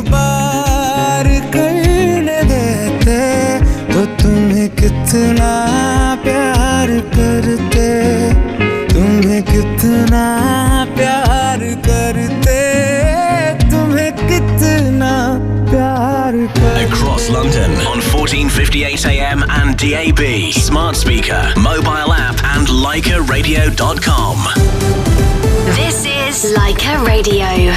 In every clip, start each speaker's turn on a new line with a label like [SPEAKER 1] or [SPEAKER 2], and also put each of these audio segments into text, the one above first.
[SPEAKER 1] बार करने देते तो तुम्हें कितना प्यार करते, तुम्हें कितना प्यार करते, तुम्हें कितना प्यार करते.
[SPEAKER 2] Across London on 1458 AM and DAB, smart speaker, mobile app and LaicaRadio.com.
[SPEAKER 3] This is Laika Radio.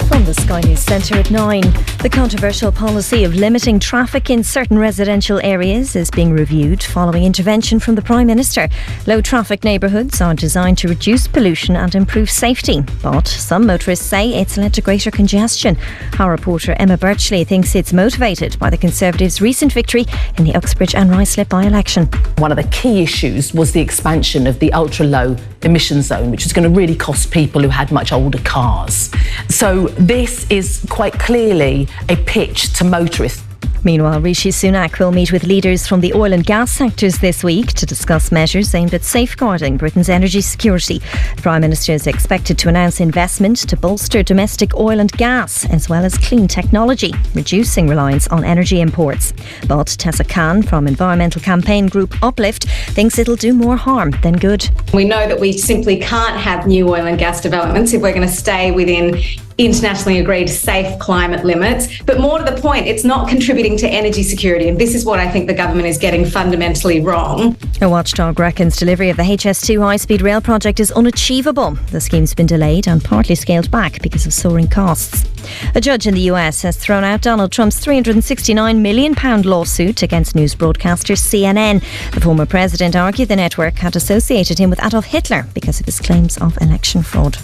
[SPEAKER 4] From the Sky News Centre at 9, the controversial policy of limiting traffic in certain residential areas is being reviewed following intervention from the Prime Minister. Low traffic neighbourhoods are designed to reduce pollution and improve safety, but some motorists say it's led to greater congestion. Our reporter Emma Birchley thinks it's motivated by the Conservatives' recent victory in the Uxbridge and Ruislip by-election.
[SPEAKER 5] One of the key issues was the expansion of the ultra-low emission zone, which is going to really cost people who had much older cars. So this is quite clearly a pitch to motorists.
[SPEAKER 4] Meanwhile, Rishi Sunak will meet with leaders from the oil and gas sectors this week to discuss measures aimed at safeguarding Britain's energy security. The Prime Minister is expected to announce investment to bolster domestic oil and gas, as well as clean technology, reducing reliance on energy imports. But Tessa Khan from environmental campaign group Uplift thinks it'll do more harm than good.
[SPEAKER 6] We know that we simply can't have new oil and gas developments if we're going to stay within internationally agreed safe climate limits. But more to the point, it's not contributing to energy security, and this is what I think the government is getting fundamentally wrong.
[SPEAKER 4] A watchdog reckons delivery of the HS2 high-speed rail project is unachievable. The scheme's been delayed and partly scaled back because of soaring costs. A judge in the US has thrown out Donald Trump's £369 million lawsuit against news broadcaster CNN. The former president argued the network had associated him with Adolf Hitler because of his claims of election fraud.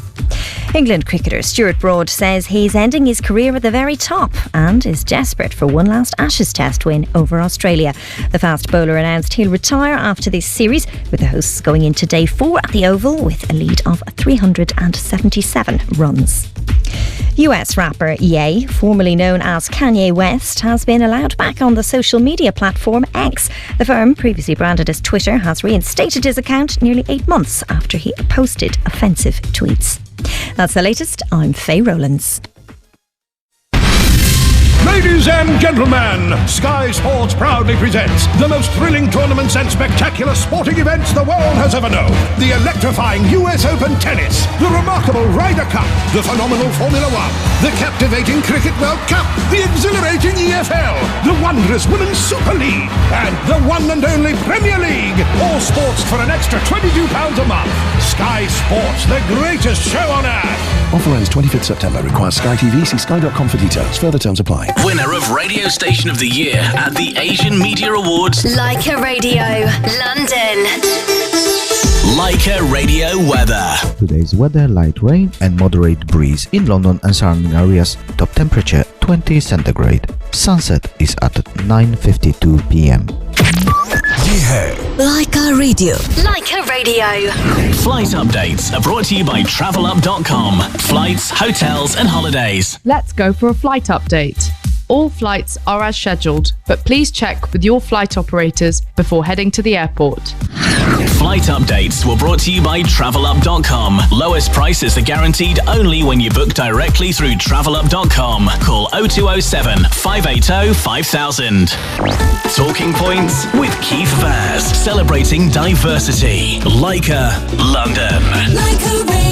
[SPEAKER 4] England cricketer Stuart Broad says he's ending his career at the very top and is desperate for one last Ashes Test win over Australia. The fast bowler announced he'll retire after this series, with the hosts going into day 4 at the Oval with a lead of 377 runs. US rapper Ye, formerly known as Kanye West, has been allowed back on the social media platform X. The firm, previously branded as Twitter, has reinstated his account nearly 8 months after he posted offensive tweets. That's the latest. I'm Faye Rowlands.
[SPEAKER 7] Ladies and gentlemen, Sky Sports proudly presents the most thrilling tournaments and spectacular sporting events the world has ever known. The electrifying US Open Tennis, the remarkable Ryder Cup, the phenomenal Formula One, the captivating Cricket World Cup, the exhilarating EFL, the wondrous Women's Super League, and the one and only Premier League. All sports for an extra £22 a month. Sky Sports, the greatest show on earth.
[SPEAKER 8] Offer ends 25th September. Requires Sky TV. See sky.com for details. Further terms apply.
[SPEAKER 2] Winner of Radio Station of the Year at the Asian Media Awards.
[SPEAKER 3] Laika Radio, London.
[SPEAKER 2] Laika Radio weather.
[SPEAKER 9] Today's weather: light rain and moderate breeze in London and surrounding areas. Top temperature 20 centigrade. Sunset is at 9:52 p.m.
[SPEAKER 3] Laika Radio. Laika Radio.
[SPEAKER 2] Flight updates are brought to you by TravelUp.com. Flights, hotels and holidays.
[SPEAKER 10] Let's go for a flight update. All flights are as scheduled, but please check with your flight operators before heading to the airport.
[SPEAKER 2] Flight updates were brought to you by TravelUp.com. Lowest prices are guaranteed only when you book directly through TravelUp.com. Call 0207 580 5000. Talking Points with Keith Vaz. Celebrating diversity. Laika, London.
[SPEAKER 3] Laika Radio.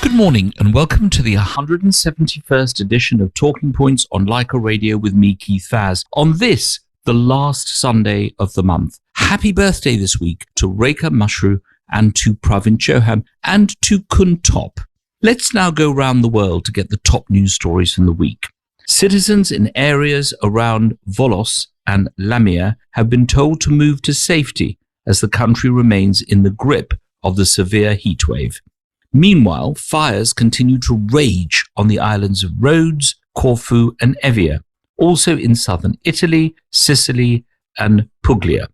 [SPEAKER 11] Good morning and welcome to the 171st edition of Talking Points on Laika Radio with me, Keith Vaz. On this, the last Sunday of the month. Happy birthday this week to Rekha Mushru and to Pravin Chauhan and to Kun Top. Let's now go round the world to get the top news stories from the week. Citizens in areas around Volos and Lamia have been told to move to safety as the country remains in the grip of the severe heatwave. Meanwhile, fires continue to rage on the islands of Rhodes, Corfu and Evia, also in southern Italy, Sicily and Puglia.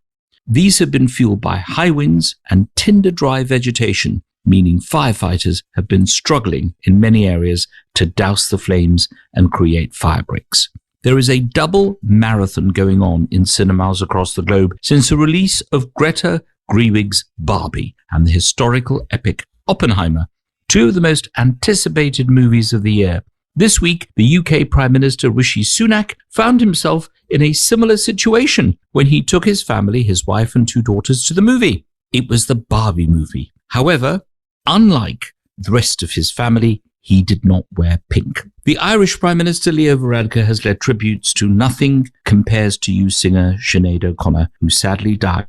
[SPEAKER 11] These have been fueled by high winds and tinder-dry vegetation, meaning firefighters have been struggling in many areas to douse the flames and create fire breaks. There is a double marathon going on in cinemas across the globe since the release of Greta Gerwig's Barbie and the historical epic Oppenheimer, two of the most anticipated movies of the year, This week, the UK Prime Minister Rishi Sunak found himself in a similar situation when he took his family, his wife and 2 daughters, to the movie. It was the Barbie movie. However, unlike the rest of his family, he did not wear pink. The Irish Prime Minister Leo Varadkar has led tributes to Nothing Compares to You singer Sinead O'Connor, who sadly died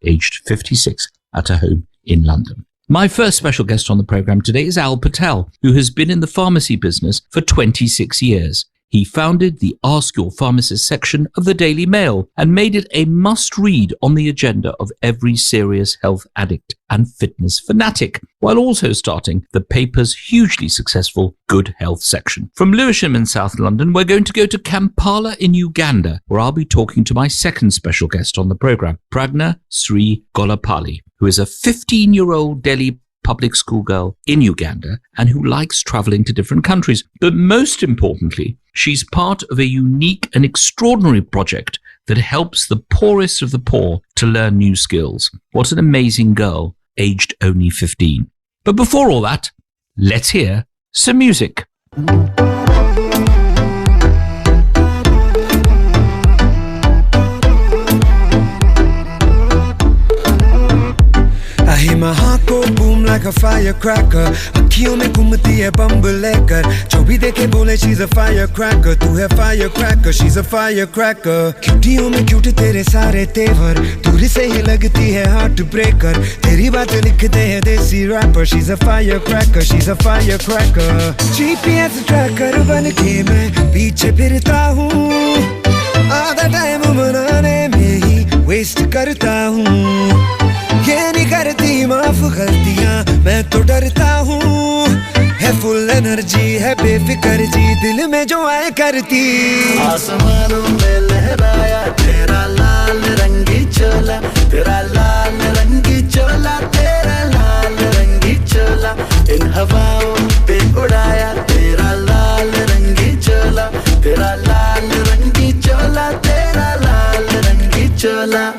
[SPEAKER 11] aged 56 at her home in London. My first special guest on the programme today is Al Patel, who has been in the pharmacy business for 26 years. He founded the Ask Your Pharmacist section of the Daily Mail and made it a must-read on the agenda of every serious health addict and fitness fanatic, while also starting the paper's hugely successful Good Health section. From Lewisham in South London, we're going to go to Kampala in Uganda, where I'll be talking to my second special guest on the programme, Pragna Sri Golapali, who is a 15-year-old Delhi public school girl in Uganda and who likes travelling to different countries. But most importantly, she's part of a unique and extraordinary project that helps the poorest of the poor to learn new skills. What an amazing girl, aged only 15. But before all that, let's hear some music.
[SPEAKER 1] I hear my heart go boom like a firecracker. अखियों में घूमती है बम्ब लेकर जो भी देखे बोले she's a firecracker. तू है firecracker, she's a firecracker. क्यूटियों में क्यूट तेरे सारे तेवर दूर से ही लगती है हार्ट ब्रेकर. तेरी बातें लिखते हैं desi rapper. She's a firecracker, she's a firecracker. GPS tracker बन के मैं पीछे फिरता हूँ. आधा टाइम बनाने में ही वेस्ट करता हूँ. ये नहीं करती माफ गलतियां मैं तो डरता हूँ. है फुल एनर्जी है बेफिक्र जी दिल में जो आए करती. आसमानों में लहराया तेरा लाल रंगी चोला. तेरा लाल रंगी चोला. तेरा लाल रंगी चोला. इन हवाओं पे उड़ाया तेरा लाल रंगी चोला. तेरा लाल रंगी चोला. तेरा लाल रंगी चोला.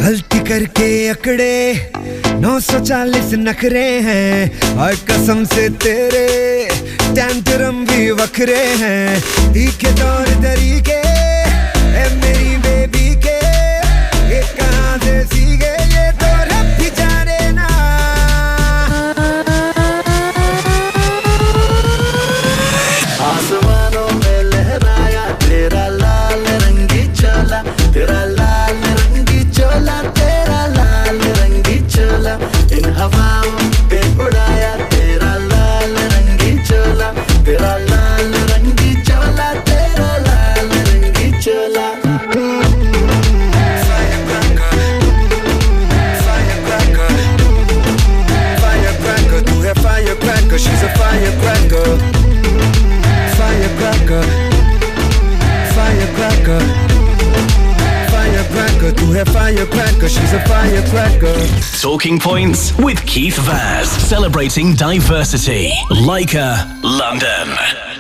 [SPEAKER 1] गलती करके अकड़े 940 नखरे हैं और कसम से तेरे टेंटरम भी वखरे हैं. तीखे तौर तरीके है मेरी बेबी के ये कहाँ से सीखे ये तो रब भी जाने ना. आसमानों में लहराया तेरा लाल रंगी चोला. तेरा लाल रंगी चोला. तेरा लाल रंगी चोला. इन हवाओं पे उड़ाया तेरा लाल रंगी चोला. तेरा लाल रंगी चोला. तेरा लाल रंगी चोला. Firecracker, तू है firecracker, she's a firecracker. Firecracker, firecracker. Firecracker, तू है firecracker, she's a firecracker.
[SPEAKER 2] Talking Points with Keith Vaz, celebrating diversity. Leica, London.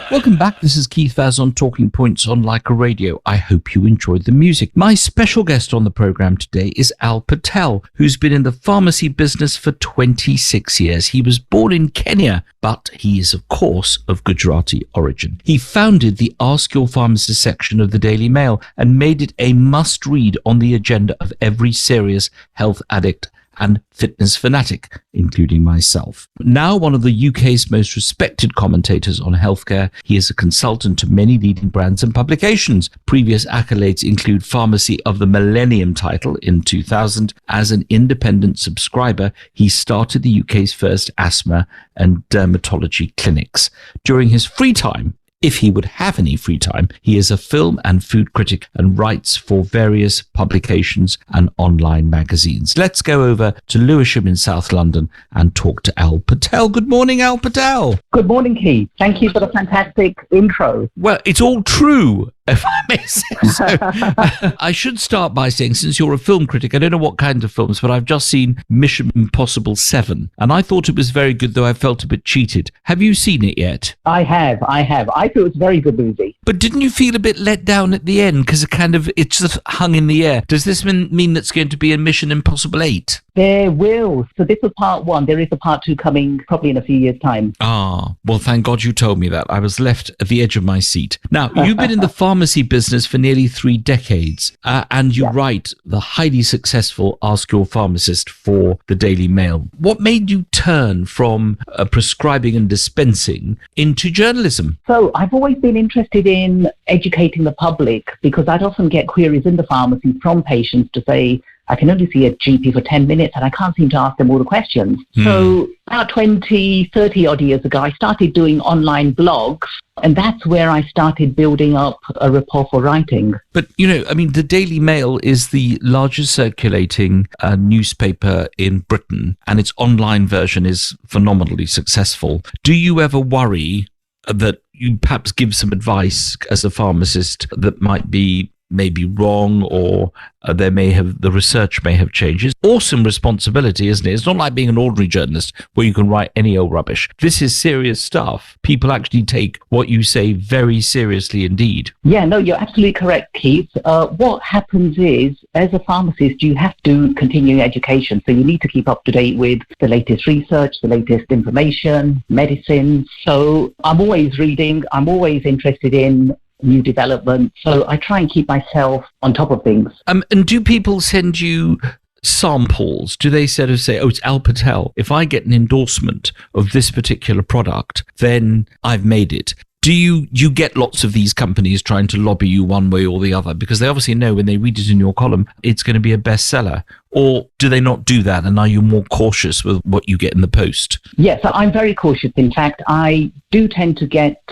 [SPEAKER 11] Welcome back. This is Keith Vaz on Talking Points on Leica Radio. I hope you enjoyed the music. My special guest on the programme today is Al Patel, who's been in the pharmacy business for 26 years. He was born in Kenya, but he is, of course, of Gujarati origin. He founded the Ask Your Pharmacist section of the Daily Mail and made it a must-read on the agenda of every serious health addict and fitness fanatic, including myself. Now one of the UK's most respected commentators on healthcare, he is a consultant to many leading brands and publications. Previous accolades include Pharmacy of the Millennium title in 2000. As an independent subscriber, he started the UK's first asthma and dermatology clinics. During his free time, if he would have any free time, he is a film and food critic and writes for various publications and online magazines. Let's go over to Lewisham in South London and talk to Al Patel. Good morning, Al Patel.
[SPEAKER 12] Good morning, Keith. Thank you for the fantastic intro.
[SPEAKER 11] Well, it's all true. if I may say so. I should start by saying, since you're a film critic, I don't know what kind of films, but I've just seen Mission Impossible 7, and I thought it was very good, though I felt a bit cheated. Have you seen it yet?
[SPEAKER 12] I have. I thought it was a very good movie.
[SPEAKER 11] But didn't you feel a bit let down at the end? Because it just hung in the air. Does this mean that's going to be a Mission Impossible 8?
[SPEAKER 12] There will. So this was part 1. There is a part 2 coming probably in a few years' time.
[SPEAKER 11] Ah, well, thank God you told me that. I was left at the edge of my seat. Now, you've been in the pharmacy business for nearly 3 decades, and you write the highly successful Ask Your Pharmacist for the Daily Mail. What made you turn from prescribing and dispensing into journalism?
[SPEAKER 12] So I've always been interested in educating the public, because I'd often get queries in the pharmacy from patients to say, I can only see a GP for 10 minutes and I can't seem to ask them all the questions. So about 20, 30 odd years ago, I started doing online blogs, and that's where I started building up a rapport for writing.
[SPEAKER 11] But, the Daily Mail is the largest circulating newspaper in Britain, and its online version is phenomenally successful. Do you ever worry that you perhaps give some advice as a pharmacist that might be maybe wrong, or the research may have changed? It's awesome responsibility, isn't it? It's not like being an ordinary journalist where you can write any old rubbish. This is serious stuff. People actually take what you say very seriously indeed.
[SPEAKER 12] Yeah, no, you're absolutely correct, Keith. What happens is, as a pharmacist, you have to continue education. So you need to keep up to date with the latest research, the latest information, medicine. So I'm always reading. I'm always interested in new development. So I try and keep myself on top of things.
[SPEAKER 11] And do people send you samples? Do they sort of say, it's Alpatel, if I get an endorsement of this particular product, then I've made it? Do you get lots of these companies trying to lobby you one way or the other? Because they obviously know when they read it in your column, it's going to be a bestseller. Or do they not do that? And are you more cautious with what you get in the post?
[SPEAKER 12] Yes, I'm very cautious. In fact, I do tend to get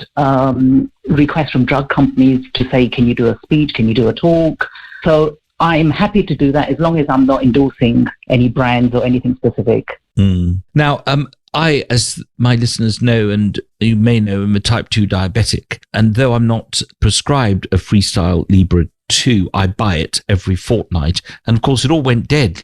[SPEAKER 12] requests from drug companies to say, can you do a speech? Can you do a talk? So I'm happy to do that as long as I'm not endorsing any brands or anything specific.
[SPEAKER 11] Now, I, as my listeners know, and you may know, I'm a type 2 diabetic. And though I'm not prescribed a Freestyle Libre 2, I buy it every fortnight. And of course, it all went dead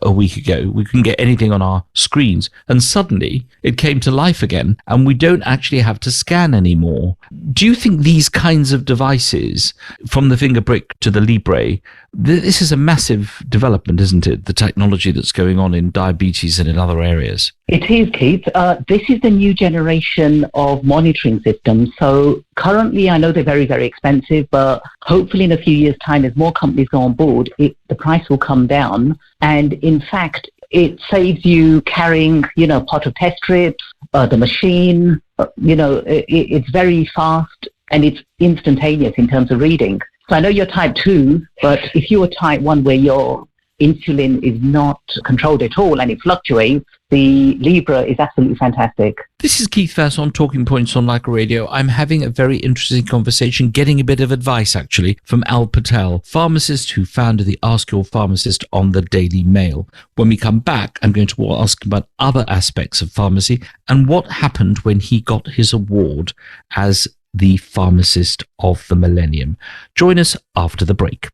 [SPEAKER 11] a week ago. We couldn't get anything on our screens. And suddenly it came to life again, and we don't actually have to scan anymore. Do you think these kinds of devices, from the finger brick to the Libre, this is a massive development, isn't it? The technology that's going on in diabetes and in other areas.
[SPEAKER 12] It is, Keith. This is the new generation of monitoring systems. So currently, I know they're very, very expensive, but hopefully in a few years' time, as more companies go on board, the price will come down. And in fact, it saves you carrying, a pot of test strips, the machine, it's very fast and it's instantaneous in terms of reading. So I know you're type 2, but if you're type 1 where your insulin is not controlled at all and it fluctuates, the Libre is absolutely fantastic.
[SPEAKER 11] This is Keith Fass on Talking Points on Leica Radio. I'm having a very interesting conversation, getting a bit of advice actually from Al Patel, pharmacist who founded the Ask Your Pharmacist on the Daily Mail. When we come back, I'm going to ask about other aspects of pharmacy and what happened when he got his award as the Pharmacist of the Millennium. Join us after the break.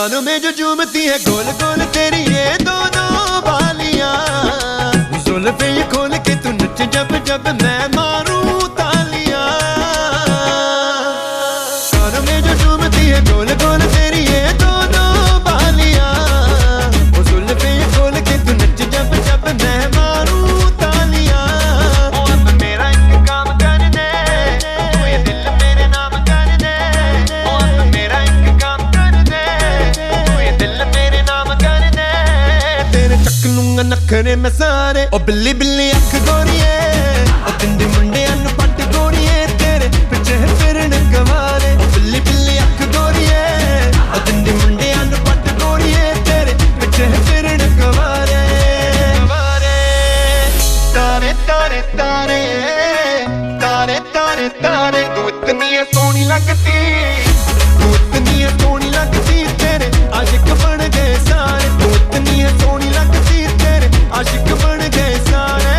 [SPEAKER 13] कानों में जो झूमती है गोल गोल तेरी ये दोनों बालियां जुल्फे ये खोल के तू नच जब जब मैं मारूं तालियां कानों में जो झूमती है गोल गोल तेरी ये दोनों बालियां जुल्फे ये खोल के तू नच जब जब मैं मारूं तालियां ओ अब मेरा एक काम कर दे तू ये दिल मेरे नाम कर दे ओ अब मेरा एक काम कर दे तेरे नजारे ओ बिल्ली बिल्ली अख गोरिए ओ तिंदे मुंडियां नु पट गोरिए तेरे पिछे फिरन गवारे ओ बिल्ली बिल्ली अख गोरिए ओ तिंदे मुंडियां नु पट गोरिए तेरे पिछे फिरन गवारे तारे तारे तारे तारे तारे तारे तू इतनी सोहनी लगती तू इतनी सोहनी लगती तेरे आशिक बन गए सारे तू इतनी सोहनी लगती तेरे आशिक बन गए सारे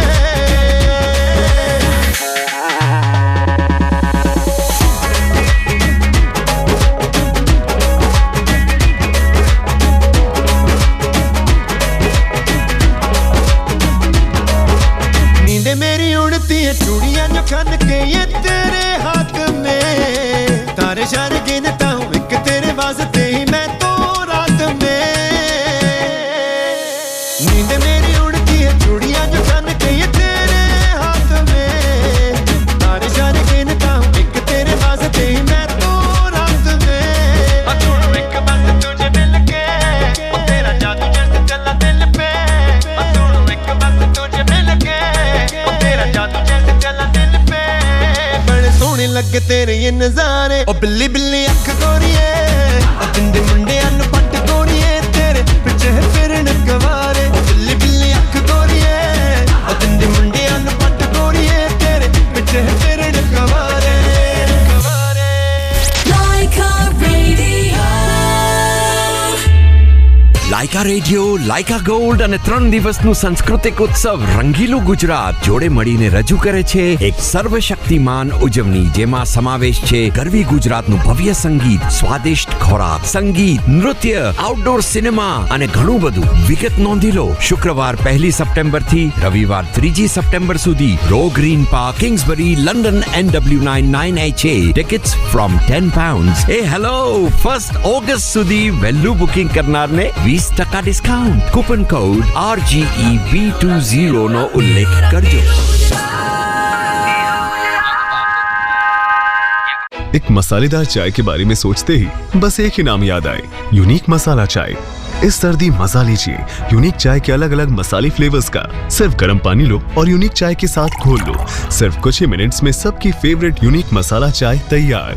[SPEAKER 13] नींदे मेरी उड़ती है चूड़ियां जो खन के ये तेरे हाथ में तारे शारे गिनता हूँ एक तेरे वास्ते ही मैं तो रात में नींद मेरी उड़ती है चूड़ियां जो खन के ये तेरे हाथ में तारे शारे गिनता हूँ एक तेरे वास्ते ही मैं तो रात में अतुड़ू एक बस तुझे मिल के ओ तेरा जादू जैसे चला दिल पे अतुड़ू एक बस तुझे मिल के ओ तेरा जादू जैसे चला दिल पे बड़े सोहने लगे तेरे ये नजारे ओ बिल्ली बिल्ली अख गोरिए ओ तिंदे मुंडियां नु पट गोरिए तेरे पिछे फिरन गवारे ओ बिल्ली बिल्ली अख गोरिए ओ तिंदे मुंडियां नु पट गोरिए तेरे पिछे फिरन Gaware
[SPEAKER 14] Laika Radio, Laika Gold અને 3 દિવસનું સાંસ્કૃતિક ઉત્સવ રંગીલું ગુજરાત જોડે મળીને રજૂ કરે છે એક સર્વશક્તિમાન ઉજવણી જેમાં સમાવેશ છે ગરવી ગુજરાતનું ભવ્ય સંગીત, સ્વાદિષ્ટ ખોરાક, સંગીત, નૃત્ય, આઉટડોર સિનેમા અને ઘણું બધું. વિગત નોંધી લો. શુક્રવાર 1 સપ્ટેમ્બરથી રવિવાર 3 સપ્ટેમ્બર સુધી Roe Green Park, Kingsbury, London NW9 9HA. Tickets from £10. એ હેલો, 1 ઓગસ્ટ સુધી વહેલું બુકિંગ કરનારને 20% ડિસ્કાઉન્ટ. કૂપન કોડ RGEB20 નો ઉલ્લેખ કરજો.
[SPEAKER 15] एक मसालेदार चाय के बारे में सोचते ही बस एक ही नाम याद आए, यूनिक मसाला चाय। इस सर्दी मजा लीजिए यूनिक चाय के अलग अलग मसाले फ्लेवर्स का। सिर्फ गर्म पानी लो और यूनिक चाय के साथ घोल लो। सिर्फ कुछ ही मिनट्स में सबकी फेवरेट यूनिक मसाला चाय तैयार।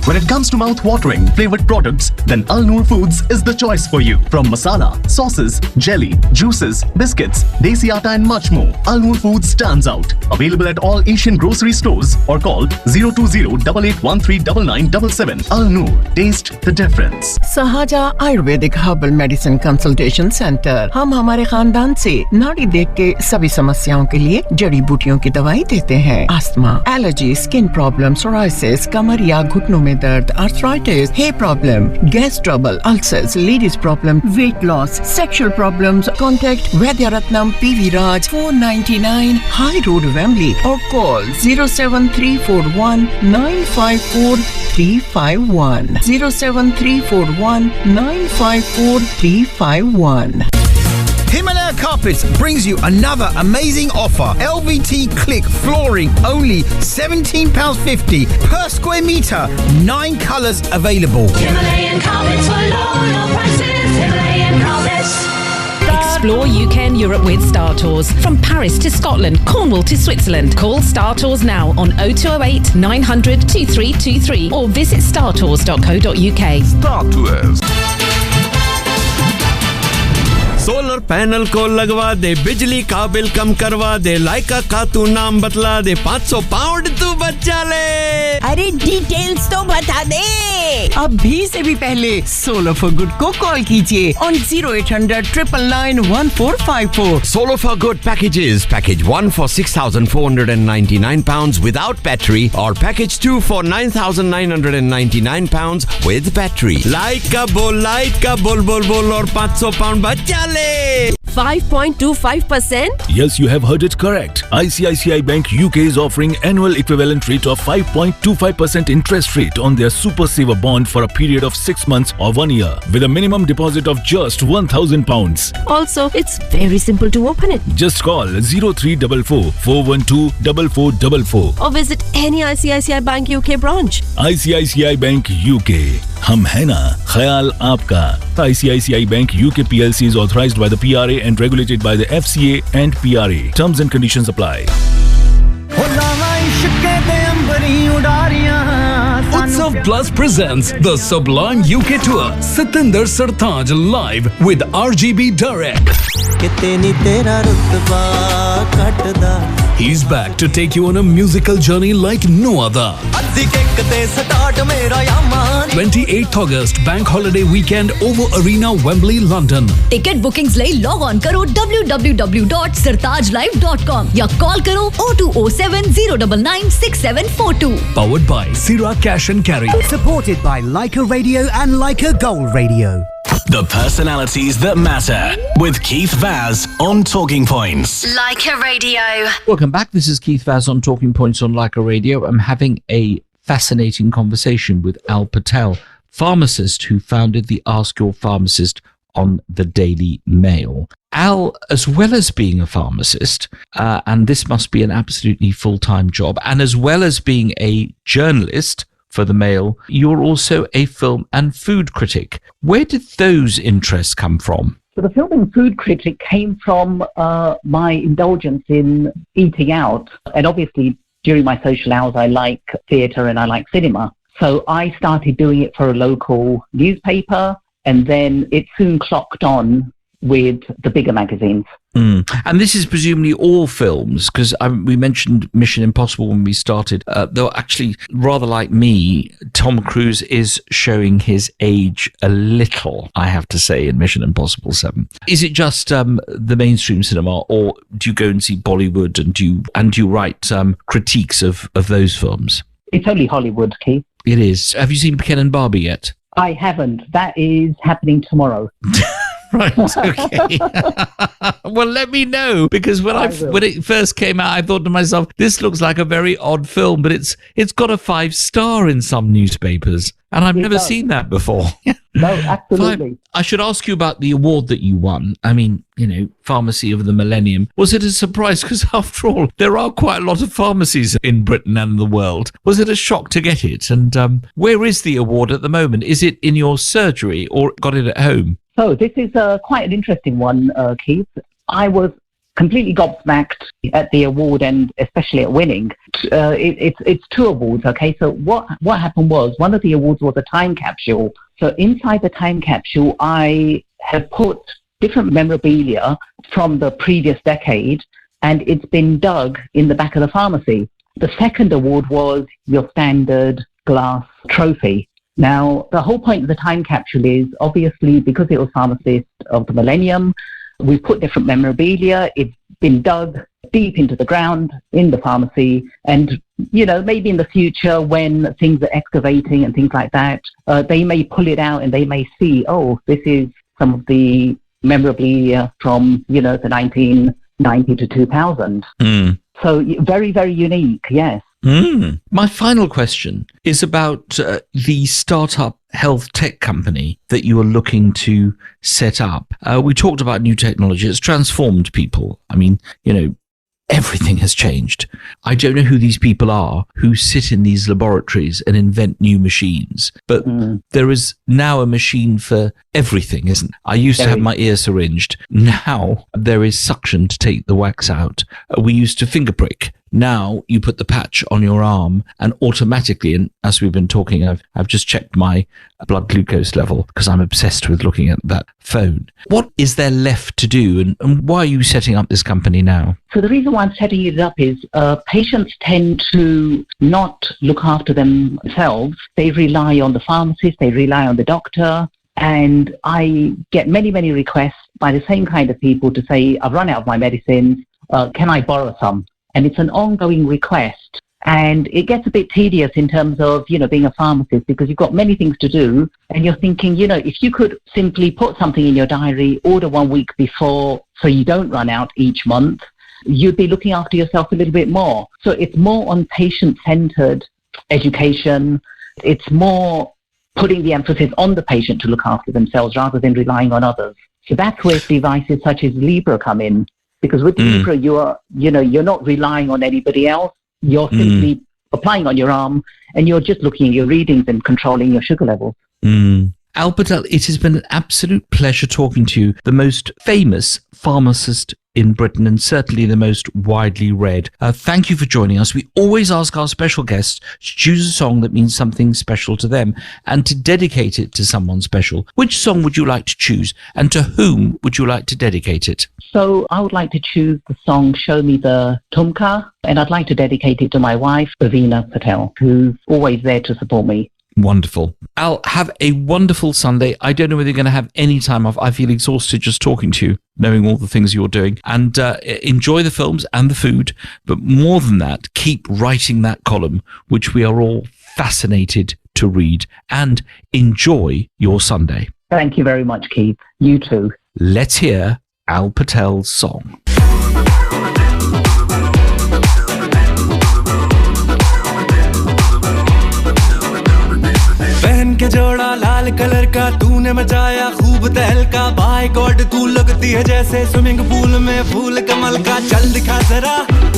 [SPEAKER 16] When it comes to mouth-watering flavored products, then Al Noor Foods is the choice for you. From masala, sauces, jelly, juices, biscuits, desi atta and much more, Al Noor Foods stands out. Available at all Asian grocery stores or call 020-8813-9977. Al Noor, taste the difference.
[SPEAKER 17] Sahaja Ayurvedic herbal medicine consultation centre. हम हमारे खानदान से नाड़ी देख के सभी समस्याओं के लिए जड़ी बूटियों की दवाई देते हैं। Asthma, allergy, skin problem, psoriasis, कमर या घुटनों में दर्द, arthritis, hair problem, gas trouble, ulcers, ladies problem, weight loss, sexual problems, contact Vaidya Ratnam PV Raj 499 high road Wembley और call 07341954351 07341954351.
[SPEAKER 18] Himalaya Carpets brings you another amazing offer. LVT Click flooring only £17.50 per square metre. 9 colours available.
[SPEAKER 3] Himalayan carpets for low prices. Himalayan carpets.
[SPEAKER 19] Explore UK and Europe with Star Tours. From Paris to Scotland, Cornwall to Switzerland. Call Star Tours now on 0208 900 2323 or visit startours.co.uk.
[SPEAKER 20] Star Tours.
[SPEAKER 14] Solar panel को लगवा दे, बिजली का bill कम करवा दे, लाइका का तू नाम बतला दे, 500 pound तू बचा ले।
[SPEAKER 21] अरे डिटेल्स तो बता दे। अभी से भी पहले सोलो फॉर गुड को कॉल कीजिए on 0800 999 1454.
[SPEAKER 14] Solo for Good packages. Package 1 for £6,499 without battery or package 2 for £9,999 with battery. Laika bol bol और 500 पाउंड बचा ले।
[SPEAKER 21] 5.25%?
[SPEAKER 22] Yes, you have heard it correct. ICICI Bank UK is offering annual equivalent rate of 5.25% interest rate on their Super Saver bond for a period of 6 months or 1 year with a minimum deposit of just £1,000.
[SPEAKER 21] Also, it's very simple to open it.
[SPEAKER 22] Just call 0344 412 4444
[SPEAKER 21] or visit any ICICI Bank UK branch.
[SPEAKER 22] ICICI Bank UK. हम है ना ख्याल आपका. ICICI Bank UK PLC is authorized by the PRA and regulated by the FCA and PRA. Terms and conditions apply.
[SPEAKER 5] Utsav Plus presents the Sublime UK Tour. Satinder Sartaaj live with RGB Direct. He's back to take you on a musical journey like no other. 28th August, Bank Holiday Weekend over Arena, Wembley, London.
[SPEAKER 20] Ticket bookings lay log on karo www.sartajlive.com या call करो 0207 099 6742.
[SPEAKER 5] Powered by Sira Cash and Carry.
[SPEAKER 23] Supported by Leica Radio and Leica Gold Radio.
[SPEAKER 2] The personalities that matter with Keith Vaz on Talking Points.
[SPEAKER 4] Leica Radio.
[SPEAKER 11] Welcome back. This is Keith Vaz on Talking Points on Leica Radio. I'm having a fascinating conversation with Al Patel, pharmacist who founded the Ask Your Pharmacist on the Daily Mail. Al, as well as being a pharmacist, and this must be an absolutely full-time job, and as well as being a journalist for the Mail, you're also a film and food critic. Where did those interests come from?
[SPEAKER 12] So the film and food critic came from my indulgence in eating out. And obviously, during my social hours, I like theatre and I like cinema. So I started doing it for a local newspaper, and then it soon clocked on with the bigger magazines.
[SPEAKER 11] And this is presumably all films, because we mentioned Mission Impossible when we started. Though actually, rather like me, Tom Cruise is showing his age a little, I have to say, in Mission Impossible 7. Is it just the mainstream cinema, or do you go and see Bollywood and do you write critiques of those films?
[SPEAKER 12] It's only Hollywood, Keith.
[SPEAKER 11] It is. Have you seen Ken and Barbie yet?
[SPEAKER 12] I haven't. That is happening tomorrow.
[SPEAKER 11] Right, okay. Well, let me know, because when it first came out, I thought to myself, this looks like a very odd film, but it's got a 5-star in some newspapers, and I've never seen that before.
[SPEAKER 12] No, absolutely.
[SPEAKER 11] I should ask you about the award that you won. I mean, Pharmacy of the Millennium. Was it a surprise? Because after all, there are quite a lot of pharmacies in Britain and the world. Was it a shock to get it? And where is the award at the moment? Is it in your surgery or got it at home?
[SPEAKER 12] So this is quite an interesting one, Keith. I was completely gobsmacked at the award, and especially at winning. It's 2 awards, okay? So what happened was, one of the awards was a time capsule. So inside the time capsule, I have put different memorabilia from the previous decade, and it's been dug in the back of the pharmacy. The second award was your standard glass trophy. Now, the whole point of the time capsule is, obviously, because it was Pharmacist of the Millennium, we put different memorabilia. It's been dug deep into the ground in the pharmacy. And, maybe in the future when things are excavating and things like that, they may pull it out and they may see, oh, this is some of the memorabilia from, the 1990 to 2000. So very, very unique, yes.
[SPEAKER 11] My final question is about the startup health tech company that you are looking to set up. We talked about new technology. It's transformed people. I mean, everything has changed. I don't know who these people are who sit in these laboratories and invent new machines, but there is now a machine for everything, isn't it? I used to have my ear syringed. Now there is suction to take the wax out. We used to finger prick. Now you put the patch on your arm and automatically, and as we've been talking, I've just checked my blood glucose level because I'm obsessed with looking at that phone. What is there left to do, and why are you setting up this company now?
[SPEAKER 12] So the reason why I'm setting it up is patients tend to not look after themselves. They rely on the pharmacist, they rely on the doctor, and I get many, many requests by the same kind of people to say, I've run out of my medicines, can I borrow some? And it's an ongoing request. And it gets a bit tedious in terms of, being a pharmacist, because you've got many things to do. And you're thinking, if you could simply put something in your diary, order 1 week before so you don't run out each month, you'd be looking after yourself a little bit more. So it's more on patient-centered education. It's more putting the emphasis on the patient to look after themselves rather than relying on others. So that's where devices such as Libra come in. Because with Libra, you're not relying on anybody else. You're simply applying on your arm, and you're just looking at your readings and controlling your sugar levels.
[SPEAKER 11] Al Patel, it has been an absolute pleasure talking to you, the most famous pharmacist in Britain and certainly the most widely read. Thank you for joining us. We always ask our special guests to choose a song that means something special to them and to dedicate it to someone special. Which song would you like to choose and to whom would you like to dedicate it?
[SPEAKER 12] So I would like to choose the song Show Me the Thumka, and I'd like to dedicate it to my wife, Ravina Patel, who's always there to support me.
[SPEAKER 11] Wonderful. Al, have a wonderful Sunday. I don't know whether you're going to have any time off. I feel exhausted just talking to you, knowing all the things you're doing. And enjoy the films and the food. But more than that, keep writing that column, which we are all fascinated to read. And enjoy your Sunday.
[SPEAKER 12] Thank you very much, Keith. You too.
[SPEAKER 11] Let's hear Al Patel's song.
[SPEAKER 13] पहन के जोड़ा लाल colour का तूने मचाया खूब तहलका bye God तू लगती है जैसे स्विमिंग पूल में फूल कमल का चल दिखा जरा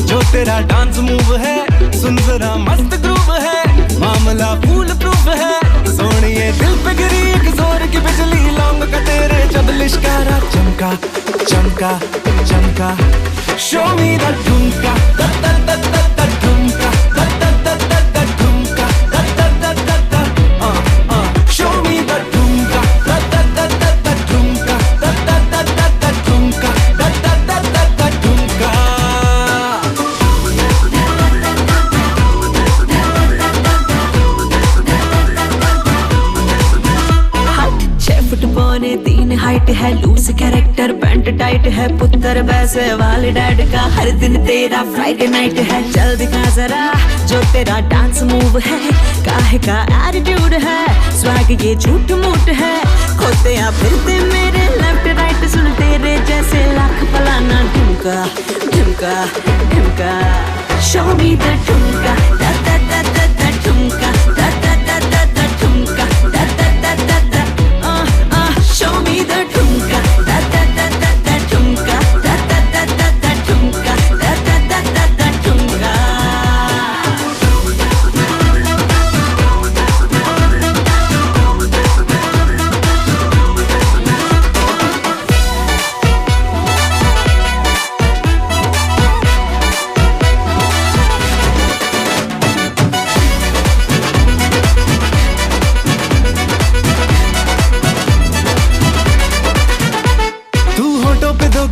[SPEAKER 13] जो तेरा डांस मूव है सुन जरा मस्त ग्रूव है मामला फूल प्रूफ है सोनिए दिल पे गिरी एक जोर की बिजली लौंग का तेरे जब लिश्कारा चमका चमका चमका शो मी द ठुमका the the the the the ठुमका the the the the the ठुमका the the the the the show me the thumka da da da da da thumka da da da da da thumka da da da da da thumka
[SPEAKER 6] 6 foot पौने 3 height है loose character pant tight है पुत्र वैसे वाले dad का हर दिन तेरा Friday night है चल दिखा जरा जो तेरा डांस मूव है काहे का एटीट्यूड है स्वैग ये झूठ मूठ है खोते या फिरते मेरे लेफ्ट राइट सुन तेरे जैसे लाख फलाना ढुमका ढुमका ढुमका शो मी द ढुमका दा दा दा दा दा ढुमका दा दा दा दा दा ढुमका दा दा दा दा दा show me the thumka da da da da da thumka da da da da da thumka da da da da da thumka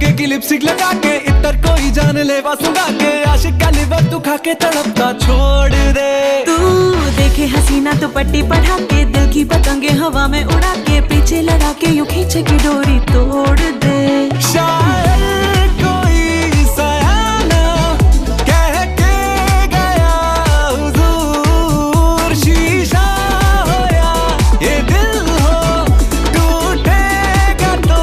[SPEAKER 13] 2 की लिपस्टिक लगा के इतर कोई जान लेवा सुंगा के आशिक का लिवर तू खा के तड़पता छोड़ दे
[SPEAKER 6] तू देखे हसीना तो पट्टी पढ़ा के दिल की पतंगे हवा में उड़ा के पीछे लड़ा के यूं खींचे की डोरी तोड़ दे
[SPEAKER 13] शायद कोई सयाना कह के गया हुजूर शीशा हो या ये दिल हो टूटेगा तो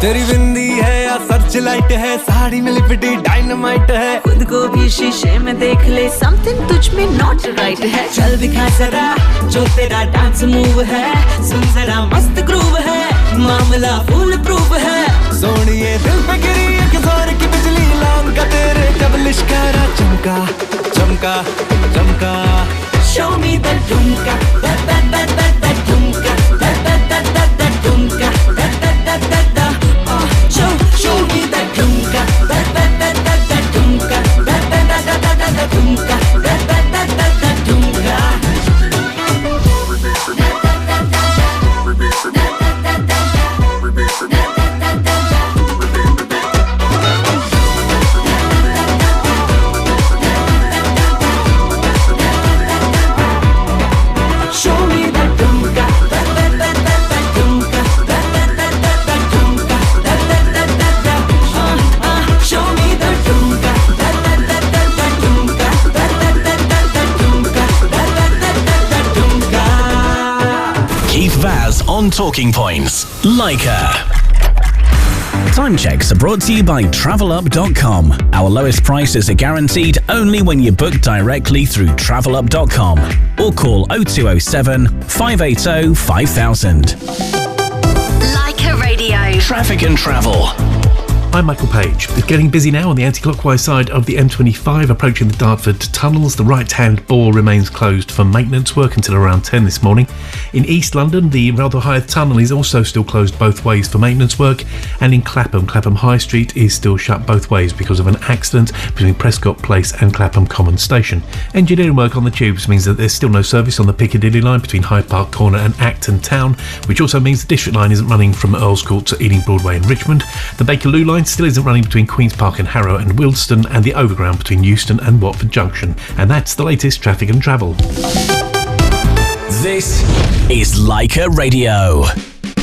[SPEAKER 13] तेरी बिंदी है या सर्च लाइट है साड़ी में लिपटी डायनामाइट है
[SPEAKER 6] खुद को भी शीशे में देख ले समथिंग तुझ में नॉट राइट है चल दिखा जरा जो तेरा डांस मूव है सुन जरा मस्त ग्रूव है मामला फुल प्रूफ है
[SPEAKER 13] सोनिए दिल पे गिरी एक जोर की बिजली लौंग का तेरे जब लिश्कारा चमका चमका चमका
[SPEAKER 6] show me the thumka da da da da da thumka da da da da da thumka da da da da da show me the thumka da da da da da thumka da da da da da da thumka da da da da da thumka show me the thumka da da da da da thumka da da da da da thumka da da da da da show me the thumka da da da da da thumka da da da da da thumka da da da da da thumka
[SPEAKER 2] Keith Vaz on Talking Points. Leica. Time checks are brought to you by TravelUp.com. Our lowest prices are guaranteed only when you book directly through TravelUp.com or call 0207 580 5000.
[SPEAKER 20] Leica Radio.
[SPEAKER 2] Traffic and travel.
[SPEAKER 7] I'm Michael Page. It's getting busy now on the anti-clockwise side of the M25 approaching the Dartford tunnels. The right-hand bore remains closed for maintenance work until around 10 this morning. In East London, the Rother Hythe tunnel is also still closed both ways for maintenance work, and in Clapham High Street is still shut both ways because of an accident between Prescott Place and Clapham Common Station. Engineering work on the tubes means that there's still no service on the Piccadilly line between Hyde Park Corner and Acton Town, which also means the District line isn't running from Earls Court to Ealing Broadway and Richmond. The Bakerloo line still isn't running between Queen's Park and Harrow and Wilston, and the Overground between Euston and Watford Junction. And that's the latest traffic and travel.
[SPEAKER 2] This is Leica Radio.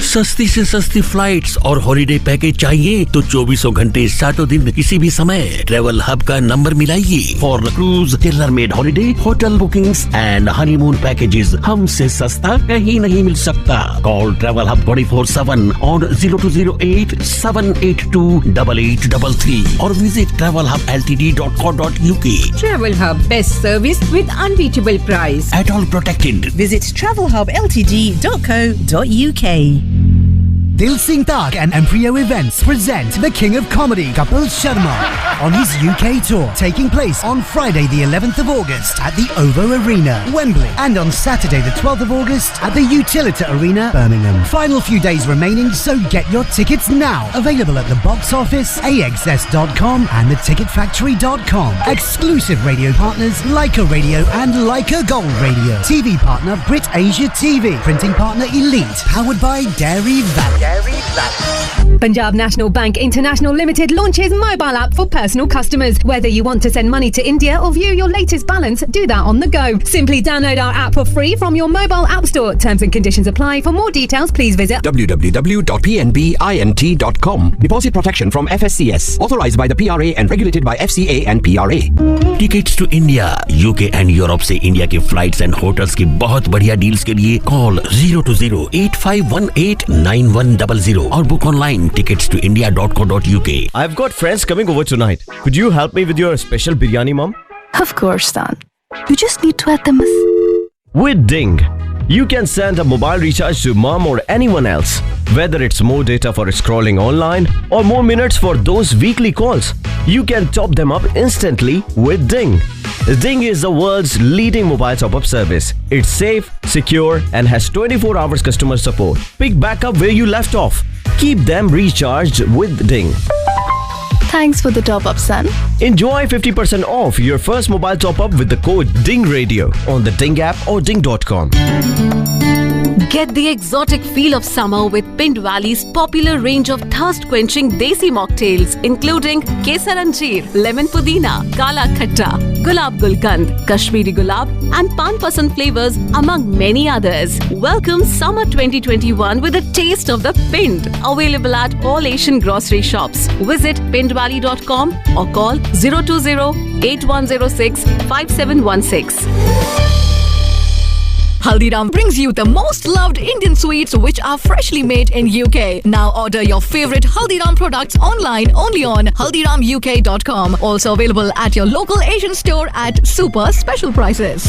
[SPEAKER 8] सस्ती से सस्ती flights और holiday package चाहिए तो 24 घंटे 7 दिन किसी भी समय ट्रैवल हब का नंबर मिलाइए for cruise tailor made holiday hotel bookings and honeymoon packages हमसे सस्ता कहीं नहीं मिल सकता call travel hub 24/7 on 0208-782-8833 or visit travelhubltd.co.uk.
[SPEAKER 9] Travel Hub, best service with unbeatable price.
[SPEAKER 8] At all protected.
[SPEAKER 9] Visit travelhubltd.co.uk.
[SPEAKER 23] Dil Singh Tak and Emprio Events present the King of Comedy, Kapil Sharma, on his UK tour, taking place on Friday the 11th of August at the OVO Arena, Wembley, and on Saturday the 12th of August at the Utilita Arena, Birmingham. Final few days remaining, so get your tickets now. Available at the box office, axs.com and theticketfactory.com. Exclusive radio partners, Leica Radio and Leica Gold Radio. TV partner, Brit Asia TV. Printing partner, Elite. Powered by Dairy Valley.
[SPEAKER 24] Punjab National Bank International Limited launches mobile app for personal customers. Whether you want to send money to India or view your latest balance, do that on the go. Simply download our app for free from your mobile app store. Terms and conditions apply. For more details, please visit
[SPEAKER 14] www.pnbint.com. Deposit protection from FSCS. Authorized by the PRA and regulated by FCA and PRA.
[SPEAKER 8] Tickets to India, UK and Europe से India के flights and hotels की बहुत बढ़िया deals के लिए call 020-8518-9100 और book online tickets to india.co.uk.
[SPEAKER 25] I've got friends coming over tonight. Could you help me with your special biryani, Mom?
[SPEAKER 26] Of course, Stan. You just need to add them
[SPEAKER 25] with Ding. You can send a mobile recharge to Mom or anyone else. Whether it's more data for scrolling online or more minutes for those weekly calls, you can top them up instantly with Ding. Ding is the world's leading mobile top-up service. It's safe, secure, and has 24 hours customer support. Pick back up where you left off. Keep them recharged with Ding.
[SPEAKER 26] Thanks for the top-up, son.
[SPEAKER 25] Enjoy 50% off your first mobile top-up with the code DINGRADIO on the Ding app or ding.com.
[SPEAKER 27] Get the exotic feel of summer with Pind Valley's popular range of thirst-quenching desi mocktails, including Kesar Anjeer, Lemon Pudina, Kala Khatta, Gulab Gulkand, Kashmiri Gulab, and Pan Pasand flavors, among many others. Welcome summer 2021 with a taste of the Pind. Available at all Asian grocery shops. Visit pindvalley.com or call 020-8106-5716.
[SPEAKER 20] Haldiram brings you the most loved Indian sweets which are freshly made in UK. Now order your favorite Haldiram products online only on haldiramuk.com. Also available at your local Asian store at super special prices.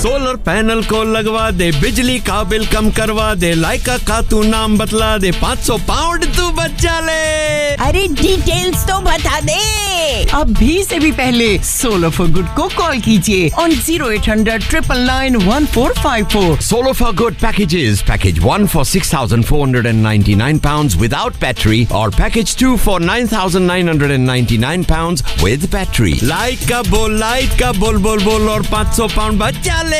[SPEAKER 25] Solar panel को लगवा दे बिजली का bill कम करवा दे लाइका का तू नाम बतला दे 500 pound तू बचा ले
[SPEAKER 21] अरे डिटेल्स तो बता दे अभी से भी पहले सोलो फॉर गुड को कॉल कीजिए on 0800-999-1454.
[SPEAKER 14] Solo for Good packages. Package 1 for £6,499 without battery or package 2 for £9,999 with battery.
[SPEAKER 25] Light का बोल बोल और 500 पाउंड बचा ले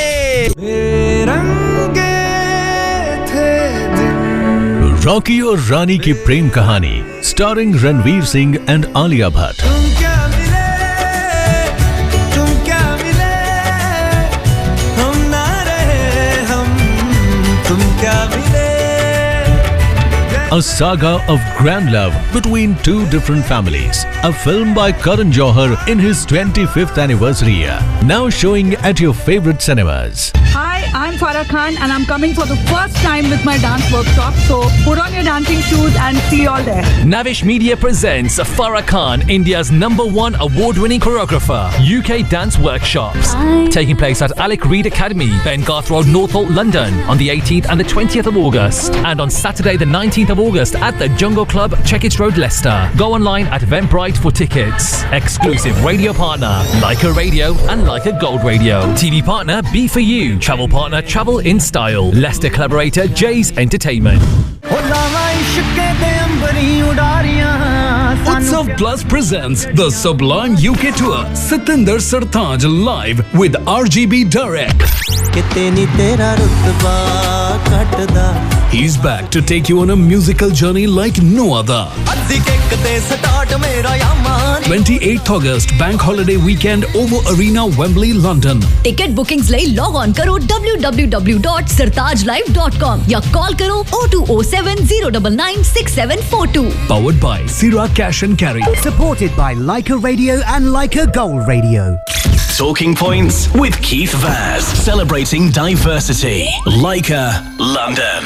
[SPEAKER 28] रॉकी और रानी की प्रेम कहानी starring Ranveer Singh and Alia Bhatt A saga of grand love between two different families. A film by Karan Johar in his 25th anniversary year. Now showing at your favorite cinemas.
[SPEAKER 29] Hi, I'm Farah Khan and I'm coming for the first time with my dance workshop. So put on your dancing shoes and see you all there.
[SPEAKER 30] Navish Media presents Farah Khan, India's #1 award-winning choreographer. UK Dance Workshops. Taking place at Alec Reed Academy, Ben Garth Road, Northolt, London on the 18th and the 20th of August. And on Saturday the 19th of of August at the Jungle Club, Checkits Road, Leicester. Go online at Eventbrite for tickets. Exclusive radio partner, Leica Radio and Leica Gold Radio. TV partner, B4U. Travel partner, Travel in Style. Leicester collaborator, Jay's Entertainment. Utsav Plus presents the Sublime UK Tour. Satinder Sartaj live with RGB Direct. He's back to take you on a musical journey like no other. 28th August, Bank Holiday Weekend, OVO Arena, Wembley, London.
[SPEAKER 1] Ticket bookings lay log on karo www.sartajlive.com या call karo 0207 099 6742.
[SPEAKER 30] Powered by Sira Cash and Carry.
[SPEAKER 23] Supported by Leica Radio and Leica Gold Radio.
[SPEAKER 2] Talking Points with Keith Vaz, celebrating diversity. Leica, London.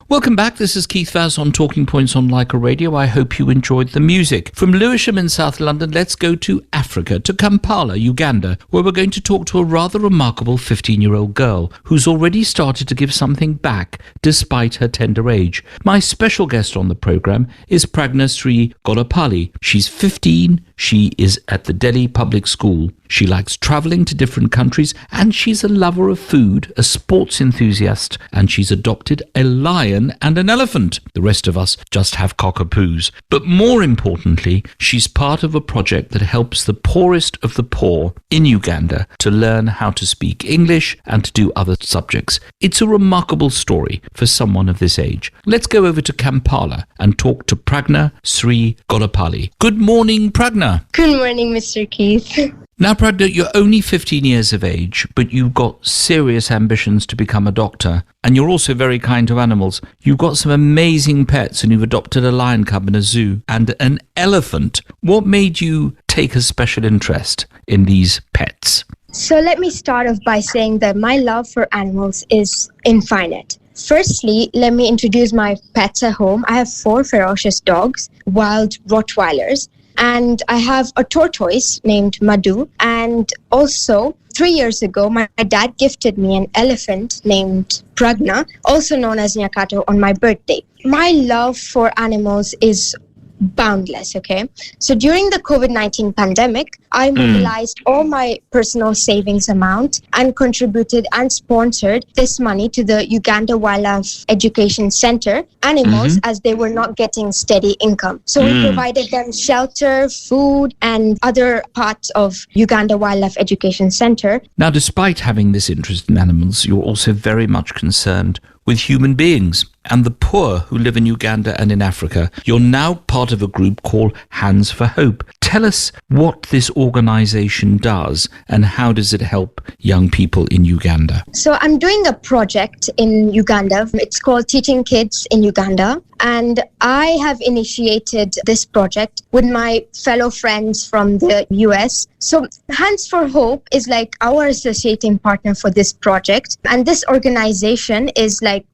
[SPEAKER 11] Welcome back. This is Keith Vaz on Talking Points on Leica Radio. I hope you enjoyed the music. From Lewisham in South London, let's go to Africa, to Kampala, Uganda, where we're going to talk to a rather remarkable 15-year-old girl who's already started to give something back despite her tender age. My special guest on the programme is Pragna Sri Golapali. She's 15. She is at the Delhi Public School. She likes travelling to different countries, and she's a lover of food, a sports enthusiast, and she's adopted a lion and an elephant. The rest of us just have cockapoos. But more importantly, she's part of a project that helps the poorest of the poor in Uganda to learn how to speak English and to do other subjects. It's a remarkable story for someone of this age. Let's go over to Kampala and talk to Pragna Sri Golapali. Good morning, Pragna.
[SPEAKER 3] Good morning, Mr. Keith.
[SPEAKER 11] Now, Pragna, you're only 15 years of age, but you've got serious ambitions to become a doctor, and you're also very kind to animals. You've got some amazing pets, and you've adopted a lion cub in a zoo and an elephant. What made you take a special interest in these pets?
[SPEAKER 3] So let me start off by saying that my love for animals is infinite. Firstly, let me introduce my pets at home. I have 4 ferocious dogs, wild Rottweilers, and I have a tortoise named Madhu. And also, 3 years ago, my dad gifted me an elephant named Pragna, also known as Nyakato, on my birthday. My love for animals is boundless, okay? So during the COVID-19 pandemic, I mobilized all my personal savings amount and contributed and sponsored this money to the Uganda Wildlife Education Center animals as they were not getting steady income. So we provided them shelter, food, and other parts of Uganda Wildlife Education Center.
[SPEAKER 11] Now, despite having this interest in animals, you're also very much concerned with human beings and the poor who live in Uganda and in Africa. You're now part of a group called Hands for Hope. Tell us what this organization does and how does it help young people in Uganda?
[SPEAKER 3] So I'm doing a project in Uganda. It's called Teaching Kids in Uganda. And I have initiated this project with my fellow friends from the US. So Hands for Hope is like our associating partner for this project. And this organization is like,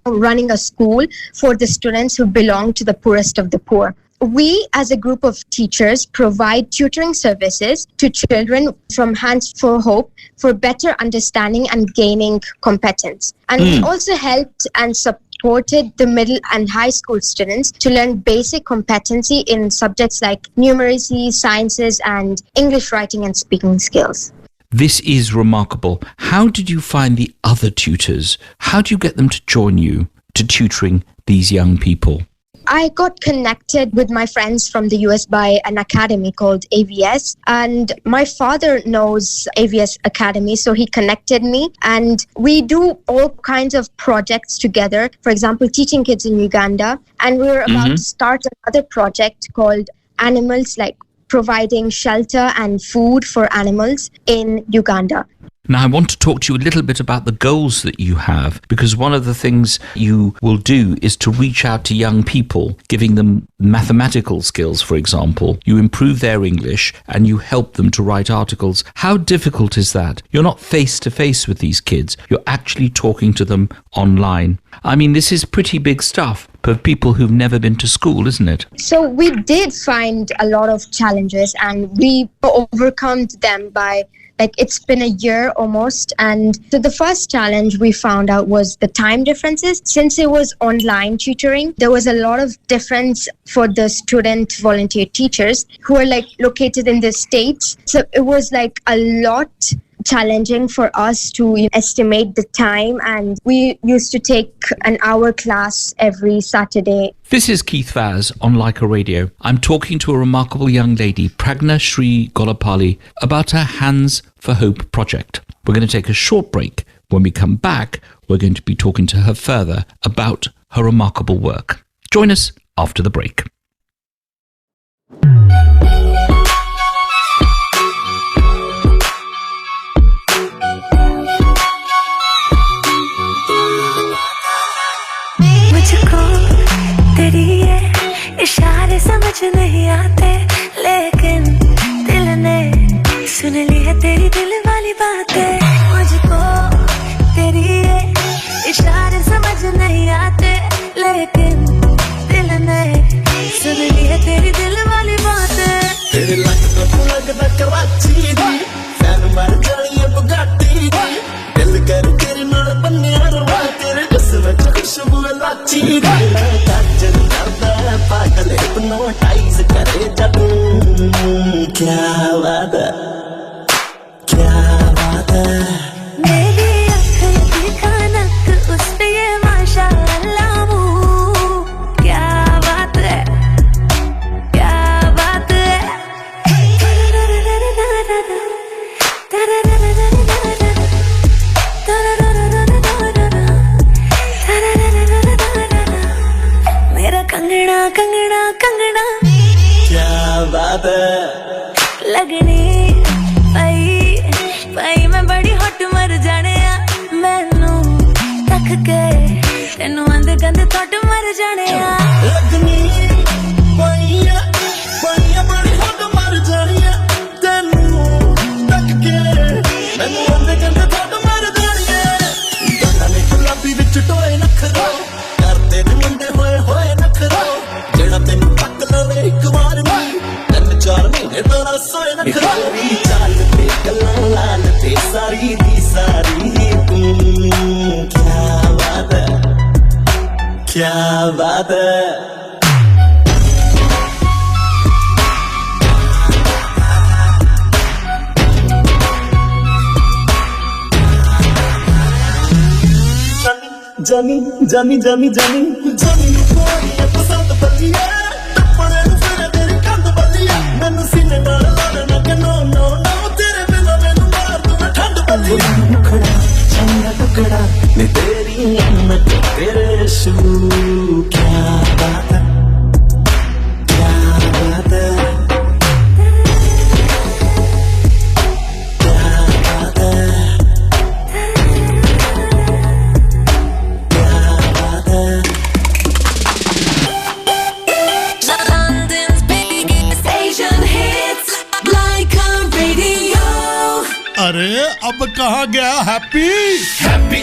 [SPEAKER 3] running a school for the students who belong to the poorest of the poor. We, as a group of teachers, provide tutoring services to children from Hands for Hope for better understanding and gaining competence. And we also helped and supported the middle and high school students to learn basic competency in subjects like numeracy, sciences, and English writing and speaking skills.
[SPEAKER 11] This is remarkable. How did you find the other tutors? How do you get them to join you to tutoring these young people?
[SPEAKER 3] I got connected with my friends from the US by an academy called AVS, and my father knows AVS Academy, so he connected me, and we do all kinds of projects together. For example, Teaching Kids in Uganda, and we're about to start another project called Animals, like providing shelter and food for animals in Uganda.
[SPEAKER 11] Now, I want to talk to you a little bit about the goals that you have, because one of the things you will do is to reach out to young people, giving them mathematical skills, for example. You improve their English and you help them to write articles. How difficult is that? You're not face to face with these kids. You're actually talking to them online. I mean, this is pretty big stuff for people who've never been to school, isn't it?
[SPEAKER 3] So we did find a lot of challenges, and we overcome them by Like it's been a year almost. And so the first challenge we found out was the time differences. Since it was online tutoring, there was a lot of difference for the student volunteer teachers who are like located in the States. So it was like a lot challenging for us to estimate the time, and we used to take an hour class every Saturday.
[SPEAKER 11] This is Keith Vaz on Leica Radio. I'm talking to a remarkable young lady, Pragna Sri Golapali, about her Hands for Hope project. We're going to take a short break. When we come back, we're going to be talking to her further about her remarkable work. Join us after the break.
[SPEAKER 6] इशारे समझ नहीं आते लेकिन दिल ने सुन ली है तेरी दिल वाली बातें मुझको तेरी ये इशारे समझ नहीं आते लेकिन दिल ने सुन ली है तेरी दिल वाली बातें तेरे लगता कराची दी फैन मार जानी है बुगाटी दी दिल कर तेरे नाल बन्निया रवा तेरे जिस्म च खुशबू लाची दी पागल हिप्नोटाइज करे जब क्या बात है मेरी आँखें दिखा नक उस पे ये माशाअल्लाह क्या बात है कंगना कंगना क्या बात है लगनी भाई मैं बड़ी हॉट मर जाने मैनू तक के तेनू अंदर गंद थोट मर जाने लगनी भाई बड़ी हॉट मर जाने तेनू तक के तेनू अंदर गंद थोट मर जाने गंदा ने गुलाबी विच टोए नखरो करते ने मुंडे होए नखरो जेड़ा तेनू तक लवे एक बार नहीं 3-4 महीने तो ना सोए नखरो चाल ते गल्लां लाल ते सारी दी सारी क्या बात है जानी कोई पसंद बलिया टपड़े फिर तेरी कंध बलिया मैनू सीने नाल लाना के नो तेरे बिना मैनू मार दूं मैं ठंड बलिया मुखड़ा चंगा टुकड़ा ने तेरी अम्मत तेरे शू क्या बात है
[SPEAKER 4] अरे अब कहाँ गया हैप्पी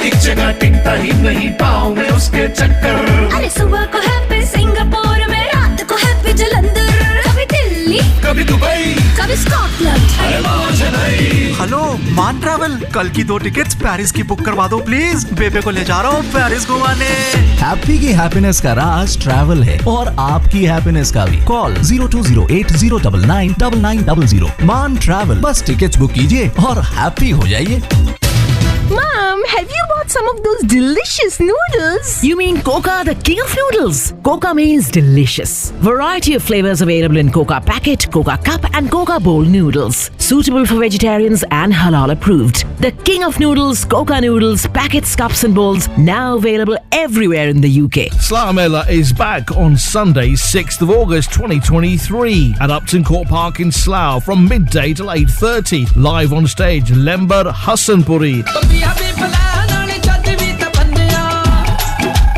[SPEAKER 5] एक जगह टिकता ही नहीं पाऊं मैं उसके चक्कर
[SPEAKER 6] अरे सुबह को हैप्पी सिंगापुर में रात को हैप्पी जलंधर कभी दिल्ली
[SPEAKER 5] कभी दुबई
[SPEAKER 6] कभी स्कॉटलैंड
[SPEAKER 10] हेलो मान ट्रैवल कल की 2 टिकट्स पेरिस की बुक करवा दो प्लीज बेबे को ले जा रहा हूँ पेरिस घुमाने
[SPEAKER 28] हैप्पी की हैप्पीनेस का राज ट्रैवल है और आपकी हैप्पीनेस का भी कॉल 0208099900 मान ट्रैवल बस टिकट्स बुक कीजिए और हैप्पी हो जाइए
[SPEAKER 20] Mom, have you bought some of those delicious noodles?
[SPEAKER 12] You mean Coca, the king of noodles? Coca means delicious. Variety of flavors available in Coca Packet, Coca Cup and Coca Bowl noodles. Suitable for vegetarians and halal approved. The king of noodles, Coca noodles, packets, cups and bowls, now available everywhere in the UK.
[SPEAKER 28] Slough Mela is back on Sunday 6th of August 2023 at Upton Court Park in Slough from midday till 8:30. Live on stage, Lembar Hassanpuri,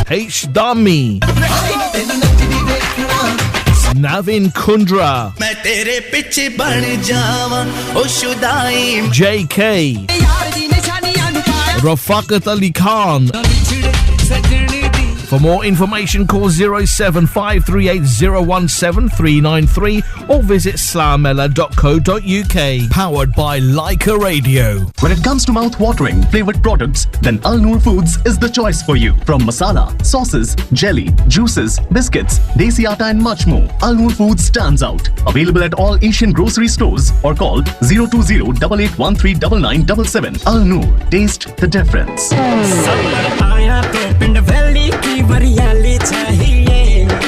[SPEAKER 28] H. Dami, Navin Kundra, JK, Rafaqat Ali Khan,
[SPEAKER 7] For more information, call 07538017393 or visit slamella.co.uk. Powered by Leica Radio.
[SPEAKER 9] When it comes to mouth-watering flavored products, then Al Noor Foods is the choice for you. From masala, sauces, jelly, juices, biscuits, desi atta and much more, Al Noor Foods stands out. Available at all Asian grocery stores or call 020-8813-9977. Al Noor, taste the difference.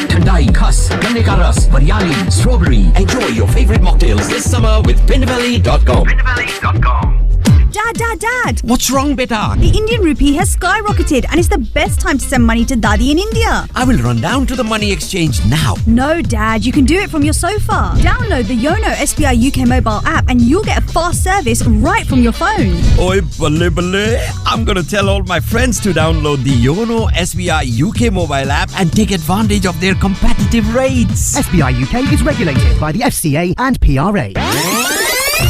[SPEAKER 14] Thandai, khas, ganne ka ras, varyali, strawberry. Enjoy your favorite mocktails this summer with Pindavalley.com.
[SPEAKER 13] Dad!
[SPEAKER 14] What's wrong, beta?
[SPEAKER 13] The Indian rupee has skyrocketed and it's the best time to send money to Daddy in India.
[SPEAKER 14] I will run down to the money exchange now.
[SPEAKER 13] No, Dad, you can do it from your sofa. Download the Yono SBI UK mobile app and you'll get a fast service right from your phone.
[SPEAKER 14] Oi, balle balle. I'm gonna tell all my friends to download the Yono SBI UK mobile app and take advantage of their competitive rates.
[SPEAKER 23] SBI UK is regulated by the FCA and PRA.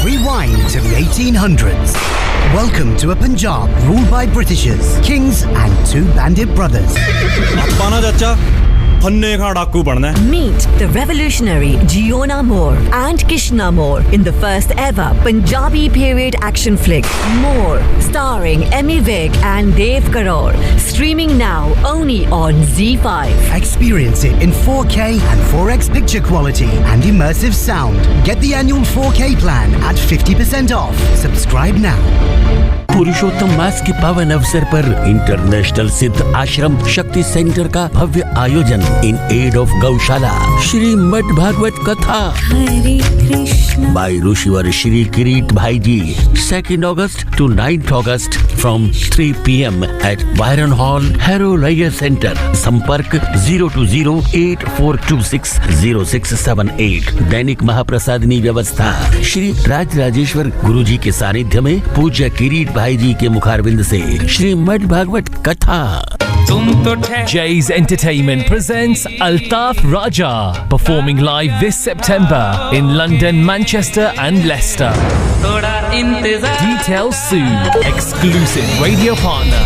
[SPEAKER 23] Rewind to the 1800s. Welcome to a Punjab ruled by Britishers, kings and two bandit brothers.
[SPEAKER 27] Meet the revolutionary Jiona Moore and Kishna Moore in the first ever Punjabi period action flick, Moore, starring Emmy Vig and Dev Karor. Streaming now only on Z5.
[SPEAKER 23] Experience it in 4K and 4X picture quality and immersive sound. Get the annual 4K plan at 50% off. Subscribe now.
[SPEAKER 8] पुरुषोत्तम मास के पावन अवसर पर international सिद्ध आश्रम शक्ति centre का भव्य आयोजन in aid of गौशाला श्रीमद् भागवत कथा हरे कृष्ण बाय ऋषिवर श्री किरीट भाई जी 2nd August to 9th August from 3 PM at Byron Hall, Harrow Center. संपर्क 02084260678. दैनिक महाप्रसादनी व्यवस्था श्री राजराजेश्वर गुरु जी के सानिध्य में पूज्य किरीट भाई जी के मुखारविंद से श्रीमद् भागवत कथा.
[SPEAKER 30] Jay's Entertainment presents Altaf Raja, performing live this September in London, Manchester and Leicester. Details soon. Exclusive radio partner,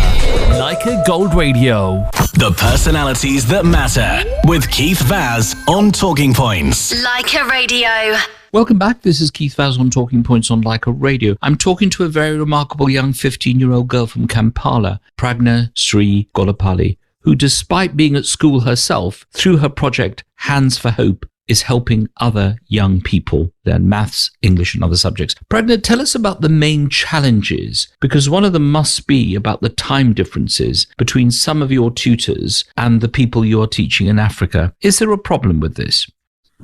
[SPEAKER 30] Leica Gold Radio.
[SPEAKER 2] The personalities that matter with Keith Vaz on Talking Points.
[SPEAKER 27] Leica Radio.
[SPEAKER 11] Welcome back. This is Keith Vaz on Talking Points on Leica Radio. I'm talking to a very remarkable young 15-year-old girl from Kampala, Pragna Sri Golapalli, who, despite being at school herself, through her project Hands for Hope, is helping other young people learn maths, English and other subjects. Pragna, tell us about the main challenges, because one of them must be about the time differences between some of your tutors and the people you're teaching in Africa. Is there a problem with this?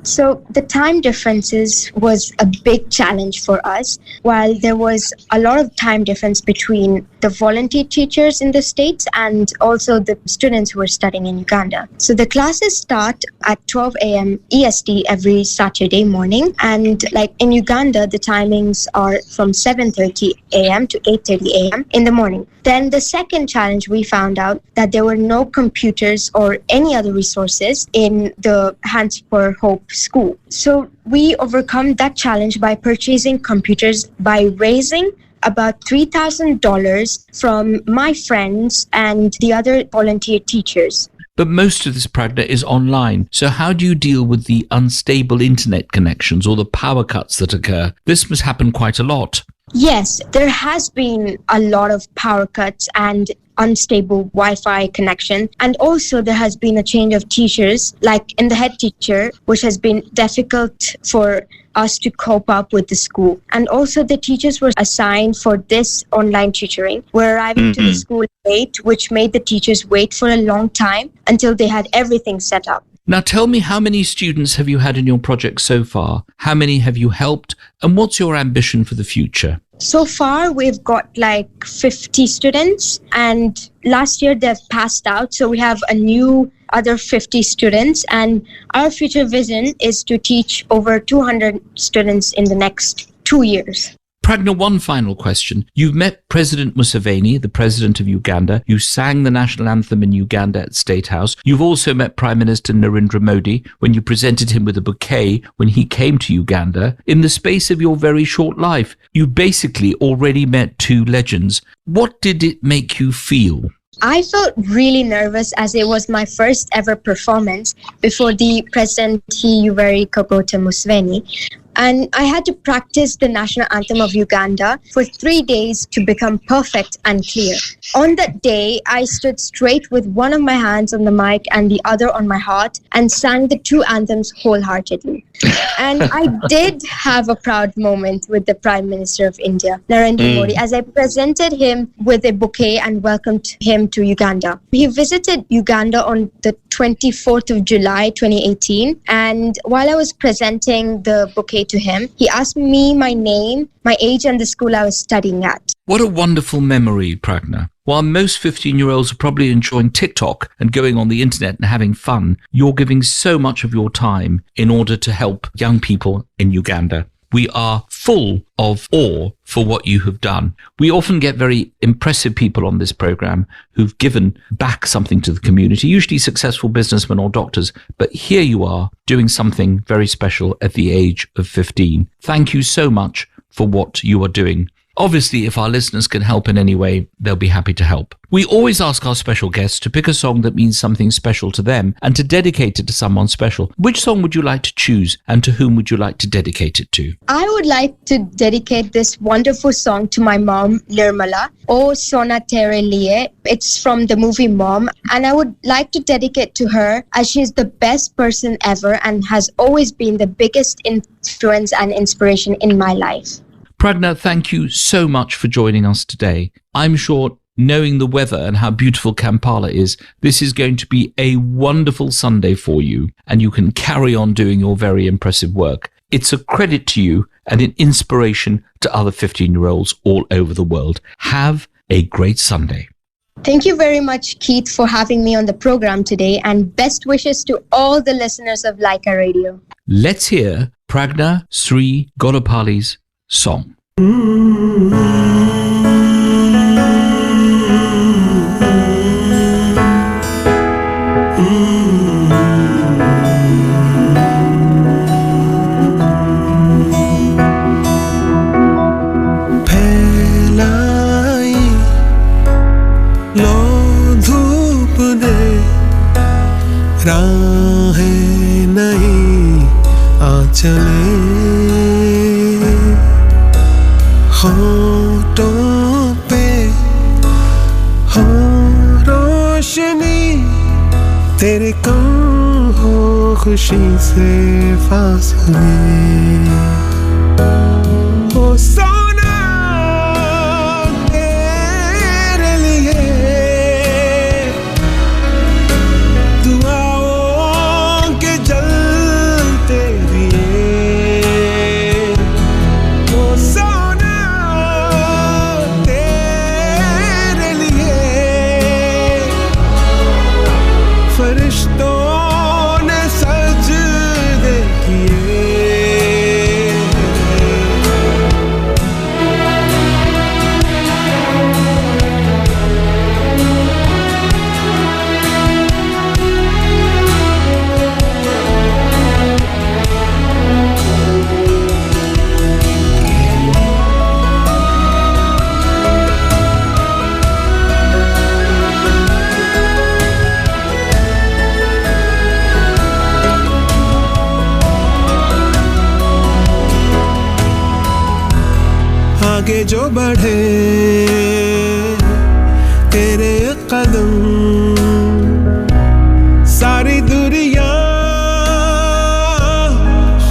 [SPEAKER 3] So the time differences was a big challenge for us, while there was a lot of time difference between the volunteer teachers in the States and also the students who were studying in Uganda. So the classes start at 12 a.m. EST every Saturday morning, and like in Uganda, the timings are from 7:30 a.m. to 8:30 a.m. in the morning. Then the second challenge, we found out that there were no computers or any other resources in the Hands for Hope school. So we overcome that challenge by purchasing computers, by raising about $3,000 from my friends and the other volunteer teachers.
[SPEAKER 11] But most of this, Pragna, is online. So how do you deal with the unstable internet connections or the power cuts that occur? This must happen quite a lot.
[SPEAKER 3] Yes, there has been a lot of power cuts and unstable Wi-Fi connection, and also there has been a change of teachers, like in the head teacher, which has been difficult for us to cope up with the school. And also the teachers were assigned for this online tutoring were arriving to the school late, which made the teachers wait for a long time until they had everything set up.
[SPEAKER 11] Now tell me, how many students have you had in your project so far? How many have you helped? And what's your ambition for the future?
[SPEAKER 3] So far, we've got like 50 students, and last year they've passed out. So we have a new other 50 students, and our future vision is to teach over 200 students in the next 2 years.
[SPEAKER 11] Pragna, one final question. You've met President Museveni, the president of Uganda. You sang the national anthem in Uganda at State House. You've also met Prime Minister Narendra Modi when you presented him with a bouquet when he came to Uganda. In the space of your very short life, you basically already met two legends. What did it make you feel?
[SPEAKER 3] I felt really nervous as it was my first ever performance before the President Yoweri Kaguta Museveni. And I had to practice the national anthem of Uganda for 3 days to become perfect and clear. On that day, I stood straight with one of my hands on the mic and the other on my heart and sang the two anthems wholeheartedly. And I did have a proud moment with the Prime Minister of India, Narendra Modi, as I presented him with a bouquet and welcomed him to Uganda. He visited Uganda on the 24th of July 2018, and while I was presenting the bouquet to him, he asked me my name, my age, and the school I was studying at.
[SPEAKER 11] What a wonderful memory, Pragna. While most 15-year-olds are probably enjoying TikTok and going on the internet and having fun, you're giving so much of your time in order to help young people in Uganda. We are full of awe for what you have done. We often get very impressive people on this program who've given back something to the community, usually successful businessmen or doctors. But here you are doing something very special at the age of 15. Thank you so much for what you are doing. Obviously, if our listeners can help in any way, they'll be happy to help. We always ask our special guests to pick a song that means something special to them and to dedicate it to someone special. Which song would you like to choose and to whom would you like to dedicate it to?
[SPEAKER 3] I would like to dedicate this wonderful song to my mom, Nirmala, O Sona Tere Liye. It's from the movie Mom, and I would like to dedicate to her as she's the best person ever and has always been the biggest influence and inspiration in my life.
[SPEAKER 11] Pragna, thank you so much for joining us today. I'm sure, knowing the weather and how beautiful Kampala is, this is going to be a wonderful Sunday for you, and you can carry on doing your very impressive work. It's a credit to you and an inspiration to other 15-year-olds all over the world. Have a great Sunday.
[SPEAKER 3] Thank you very much, Keith, for having me on the program today, and best wishes to all the listeners of Laika Radio.
[SPEAKER 11] Let's hear Pragna Sri Godopali's song.
[SPEAKER 15] राहें नहीं आंचले होठों पे हो रोशनी तेरे कम हो खुशी से फासले ओ सोना तेरे लिए आगे जो बढ़े तेरे कदम सारी दुनिया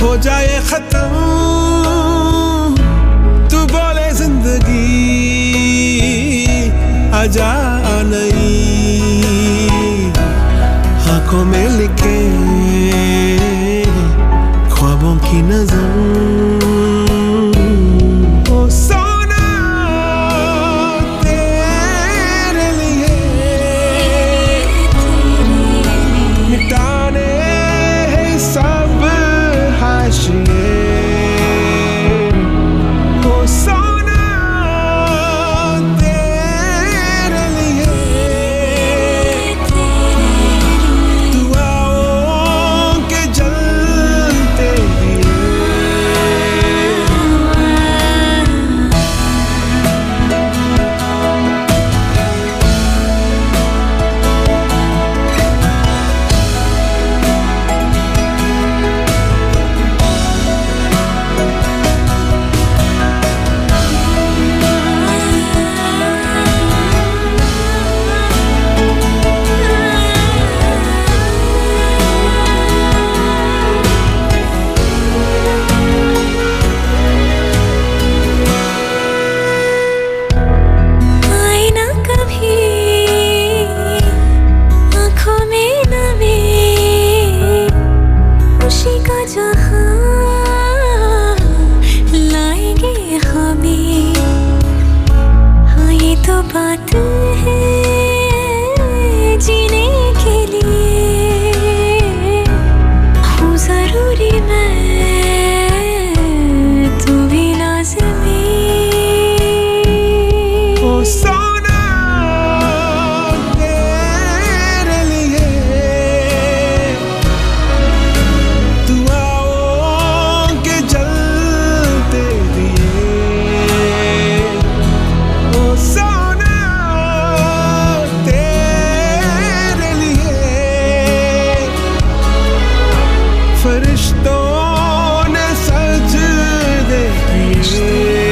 [SPEAKER 15] हो जाए खत्म तू बोले जिंदगी आजा नहीं आंखों में लिखे ख्वाबों की नज़र फरिश्तों ने सजदे किए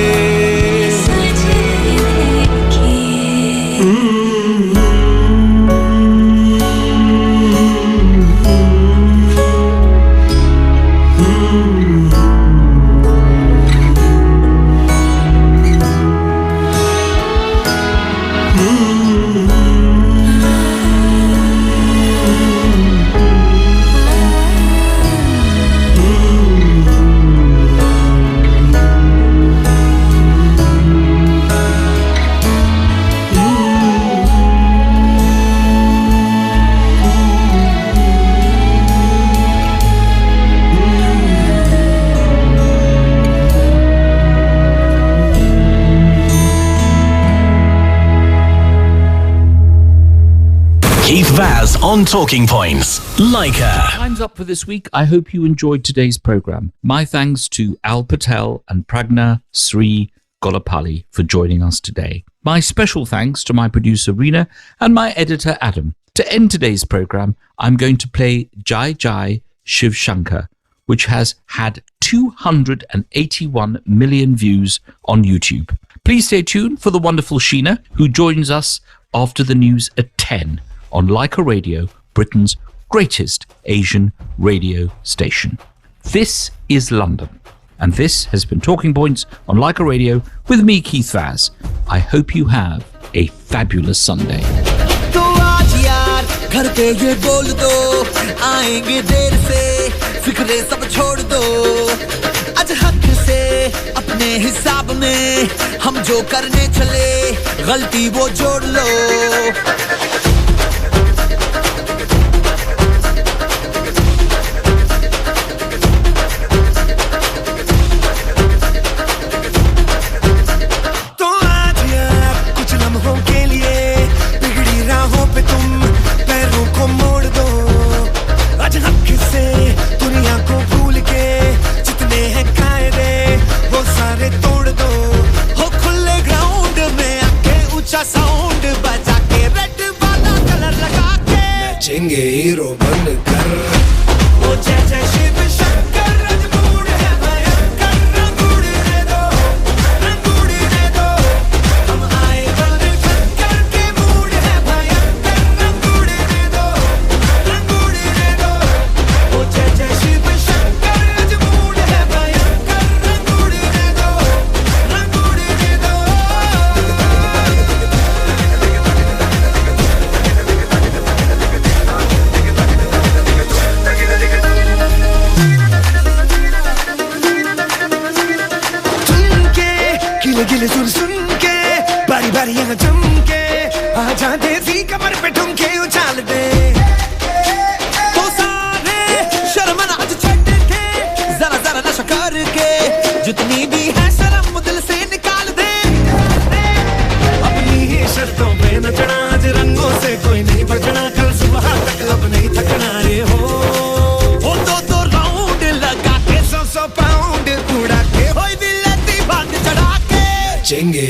[SPEAKER 2] Keith Vaz on Talking Points. Leica.
[SPEAKER 11] Time's up for this week. I hope you enjoyed today's program. My thanks to Al Patel and Pragna Sri Golapalli for joining us today. My special thanks to my producer Reena and my editor Adam. To end today's program, I'm going to play Jai Jai Shiv Shankar, which has had 281 million views on YouTube. Please stay tuned for the wonderful Sheena, who joins us after the news at 10 on Leica Radio, Britain's greatest Asian radio station. This is London, and this has been Talking Points on Leica Radio with me, Keith Vaz. I hope you have a fabulous Sunday.
[SPEAKER 6] तो आज यार घर पे ये बोल दो आएंगे देर से फिक्रे सब छोड़ दो आज हक से अपने हिसाब में हम जो करने चले गलती वो जोड़ लो साउंड बजा के रेड वाला कलर लगा के नचेंगे हीरो बनकर वो जय जय शिव शंकर रजमूड़ है भयंकर रंगूड़ दे दो हम आए बल शंकर के मूड है भयंकर रंगूड़ दे दो वो जय जय शिव शंकर रजमूड़ है भयंकर रंगूड़ दे दो गिले सुन सुन के बारी बारी यहाँ जम के आजा देसी कमर पे ठुमके उछाल दे तो सारे शर्म आज छट के जरा जरा नशा करके जितनी भी है शर्म दिल से निकाल दे अपनी ही शर्तों पे नचना आज रंगों से कोई नहीं बचना कल सुबह तक अब नहीं थकना रे हो दो राउंड लगा के 100 पाउंड उड़ा के होई दिल बांध चढ़ा के चेंगे